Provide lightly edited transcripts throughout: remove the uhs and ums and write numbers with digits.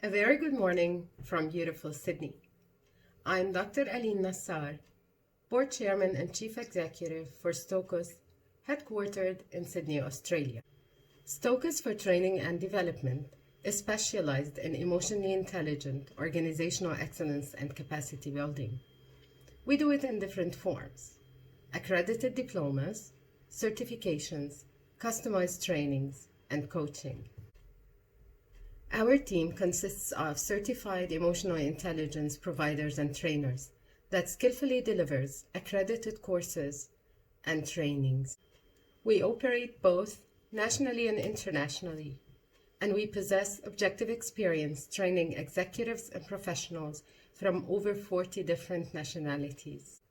A very good morning from beautiful Sydney. I'm Dr. Aline Nassar, Board Chairman and Chief Executive for Stokos, headquartered in Sydney, Australia. Stokos for Training and Development is specialized in emotionally intelligent organizational excellence and capacity building. We do it in different forms: accredited diplomas, certifications, customized trainings, and coaching. Our team consists of certified emotional intelligence providers and trainers that skillfully delivers accredited courses and trainings. We operate both nationally and internationally, and we possess objective experience training executives and professionals from over 40 different nationalities.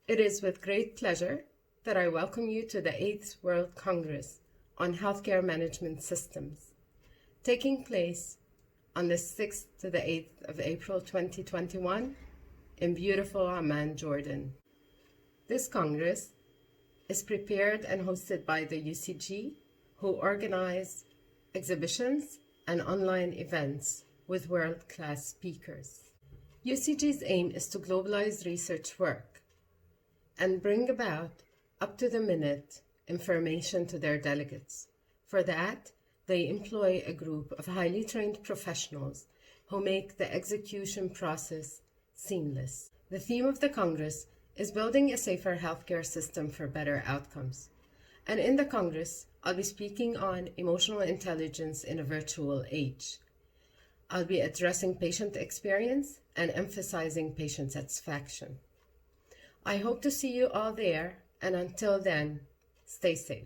It is with great pleasure that I welcome you to the 8th World Congress on Healthcare Management Systems, taking place on the 6th to the 8th of April 2021 in beautiful Amman, Jordan. This Congress is prepared and hosted by the UCG, who organize exhibitions and online events with world-class speakers. UCG's aim is to globalize research work and bring about up-to-the-minute information to their delegates. For that, they employ a group of highly trained professionals who make the execution process seamless. The theme of the Congress is building a safer healthcare system for better outcomes. And in the Congress, I'll be speaking on emotional intelligence in a virtual age. I'll be addressing patient experience and emphasizing patient satisfaction. I hope to see you all there, and until then, stay safe.